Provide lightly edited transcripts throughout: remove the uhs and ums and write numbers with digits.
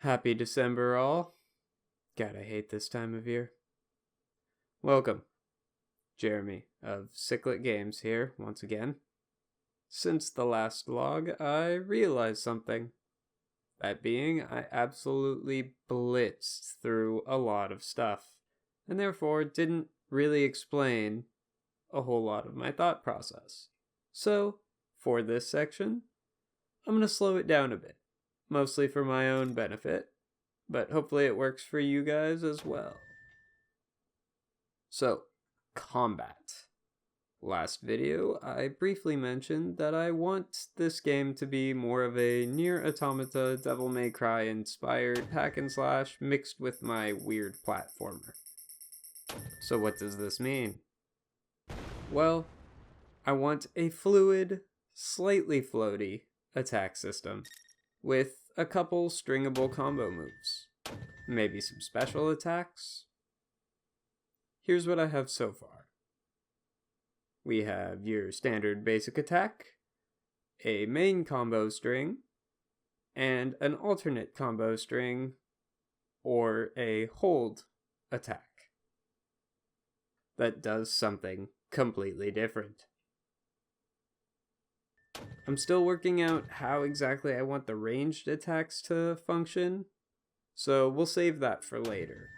Happy December, all. God, I hate this time of year. Welcome. Jeremy of Cyclic Games here, once again. Since the last vlog, I realized something. That being, I absolutely blitzed through a lot of stuff, and therefore didn't really explain a whole lot of my thought process. So, for this section, I'm going to slow it down a bit, mostly for my own benefit, but hopefully it works for you guys as well. So, combat. Last video, I briefly mentioned that I want this game to be more of a Nier Automata Devil May Cry inspired hack and slash mixed with my weird platformer. So what does this mean? Well, I want a fluid, slightly floaty attack system with a couple stringable combo moves. Maybe some special attacks. Here's what I have so far. We have your standard basic attack, a main combo string, and an alternate combo string, or a hold attack that does something completely different. I'm still working out how exactly I want the ranged attacks to function, so we'll save that for later.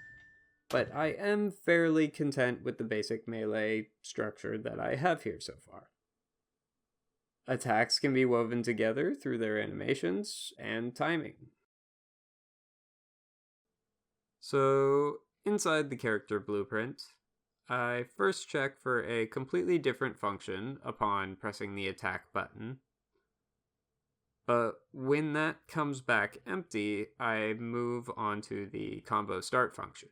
But I am fairly content with the basic melee structure that I have here so far. Attacks can be woven together through their animations and timing. So, inside the character blueprint, I first check for a completely different function upon pressing the attack button. But when that comes back empty, I move on to the combo start function.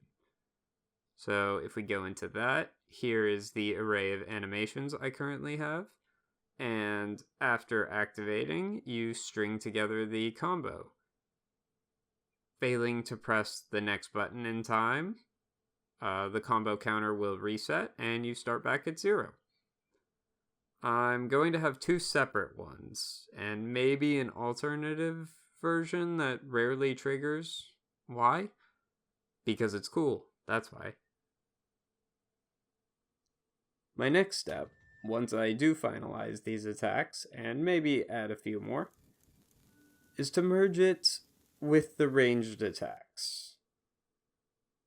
So if we go into that, here is the array of animations I currently have. And after activating, you string together the combo. Failing to press the next button in time, the combo counter will reset and you start back at 0. I'm going to have two separate ones, and maybe an alternative version that rarely triggers. Why? Because it's cool, that's why. My next step, once I do finalize these attacks, and maybe add a few more, is to merge it with the ranged attacks.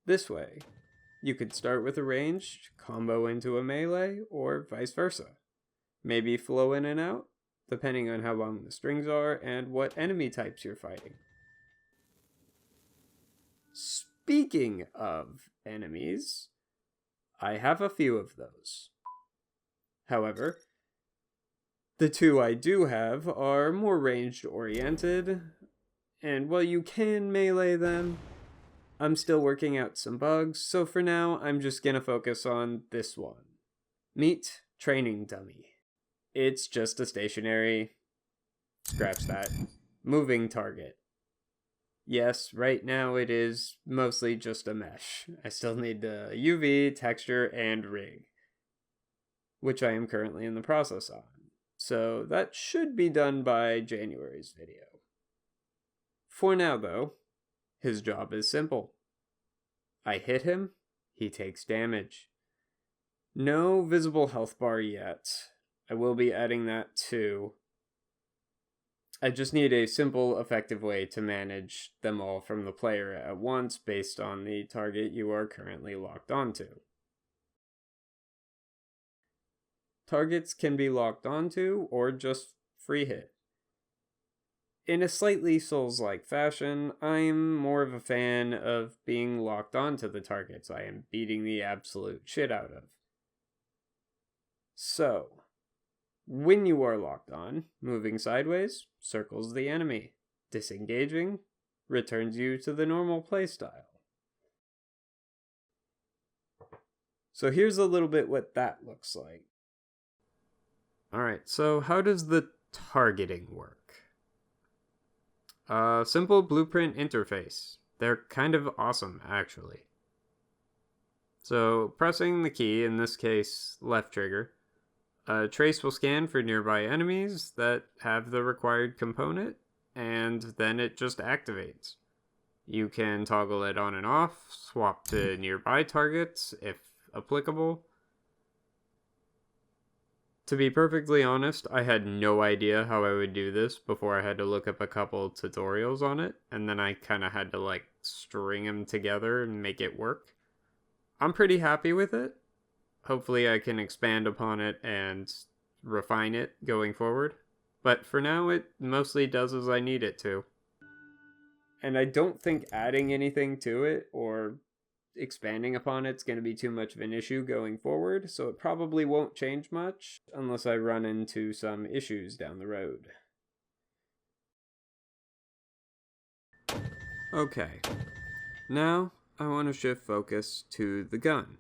This way, you could start with a ranged, combo into a melee, or vice versa. Maybe flow in and out, depending on how long the strings are and what enemy types you're fighting. Speaking of enemies, I have a few of those. However, the two I do have are more ranged oriented, and while you can melee them, I'm still working out some bugs, so for now I'm just gonna focus on this one. Meet Training Dummy. It's just a stationary, scratch that, moving target. Yes, right now it is mostly just a mesh. I still need the UV, texture, and rig, which I am currently in the process on. So that should be done by January's video. For now though, his job is simple. I hit him, he takes damage. No visible health bar yet. I will be adding that too. I just need a simple, effective way to manage them all from the player at once based on the target you are currently locked onto. Targets can be locked onto or just free hit. In a slightly Souls-like fashion, I'm more of a fan of being locked onto the targets I am beating the absolute shit out of. So, when you are locked on, moving sideways circles the enemy. Disengaging returns you to the normal playstyle. So here's a little bit what that looks like. Alright, so how does the targeting work? Simple blueprint interface. They're kind of awesome, actually. So, pressing the key, in this case, left trigger, a trace will scan for nearby enemies that have the required component, and then it just activates. You can toggle it on and off, swap to nearby targets if applicable. To be perfectly honest, I had no idea how I would do this before I had to look up a couple tutorials on it, and then I kind of had to like string them together and make it work. I'm pretty happy with it. Hopefully I can expand upon it and refine it going forward. But for now, it mostly does as I need it to. And I don't think adding anything to it or expanding upon it's going to be too much of an issue going forward, so it probably won't change much unless I run into some issues down the road. Okay, now I want to shift focus to the gun.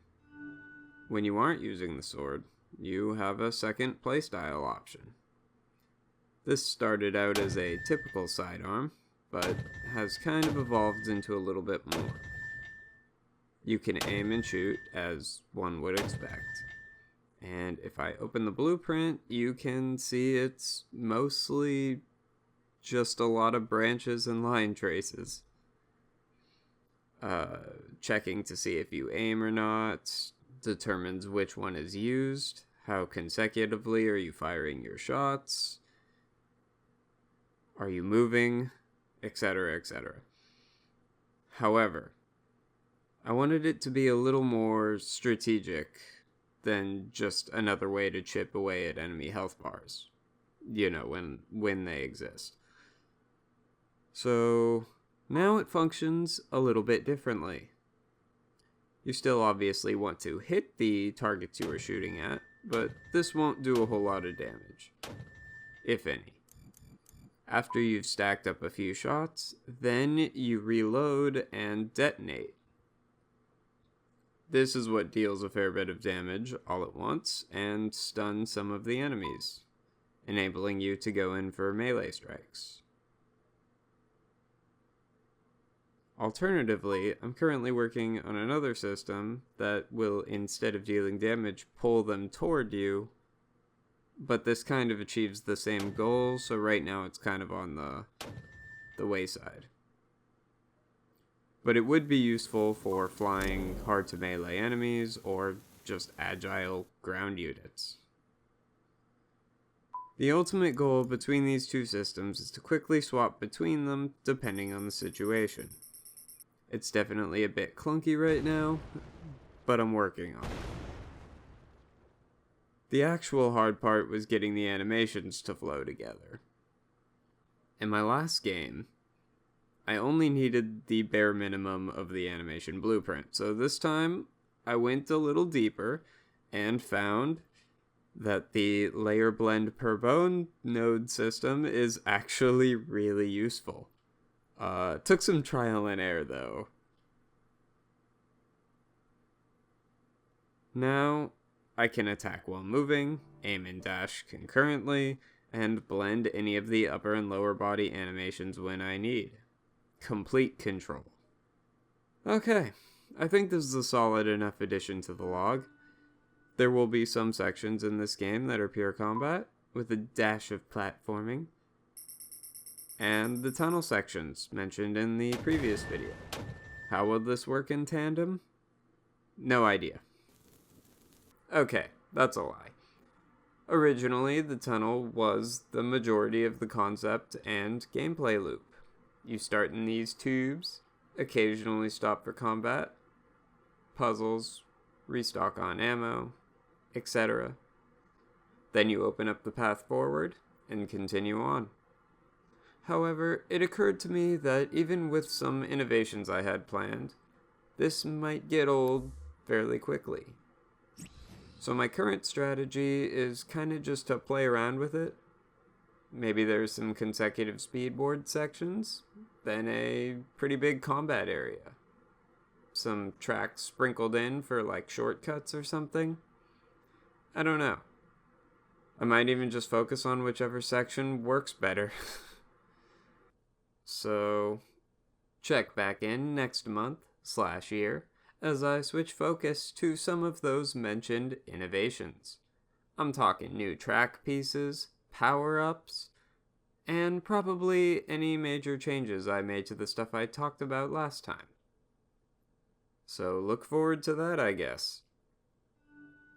When you aren't using the sword, you have a second playstyle option. This started out as a typical sidearm, but has kind of evolved into a little bit more. You can aim and shoot as one would expect. And if I open the blueprint, you can see it's mostly just a lot of branches and line traces. Checking to see if you aim or not determines which one is used, how consecutively are you firing your shots, are you moving, etc., etc. However, I wanted it to be a little more strategic than just another way to chip away at enemy health bars. You know, when they exist. So now it functions a little bit differently. You still obviously want to hit the targets you are shooting at, but this won't do a whole lot of damage, if any. After you've stacked up a few shots, then you reload and detonate. This is what deals a fair bit of damage all at once and stuns some of the enemies, enabling you to go in for melee strikes. Alternatively, I'm currently working on another system that will, instead of dealing damage, pull them toward you, but this kind of achieves the same goal, so right now it's kind of on the wayside. But it would be useful for flying hard to melee enemies or just agile ground units. The ultimate goal between these two systems is to quickly swap between them depending on the situation. It's definitely a bit clunky right now, but I'm working on it. The actual hard part was getting the animations to flow together. In my last game, I only needed the bare minimum of the animation blueprint, so this time I went a little deeper and found that the layer blend per bone node system is actually really useful. Took some trial and error though. Now I can attack while moving, aim and dash concurrently, and blend any of the upper and lower body animations when I need. Complete control. Okay, I think this is a solid enough addition to the log. There will be some sections in this game that are pure combat, with a dash of platforming, and the tunnel sections mentioned in the previous video. How will this work in tandem? No idea. Okay, that's a lie. Originally, the tunnel was the majority of the concept and gameplay loop. You start in these tubes, occasionally stop for combat, puzzles, restock on ammo, etc. Then you open up the path forward and continue on. However, it occurred to me that even with some innovations I had planned, this might get old fairly quickly. So my current strategy is kind of just to play around with it. Maybe there's some consecutive speedboard sections, then a pretty big combat area. Some tracks sprinkled in for like shortcuts or something. I don't know. I might even just focus on whichever section works better. So, check back in next month/year as I switch focus to some of those mentioned innovations. I'm talking new track pieces, power-ups, and probably any major changes I made to the stuff I talked about last time. So look forward to that, I guess.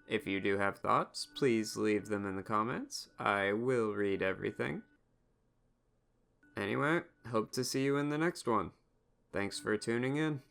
If you do have thoughts, please leave them in the comments. I will read everything. Anyway, hope to see you in the next one. Thanks for tuning in.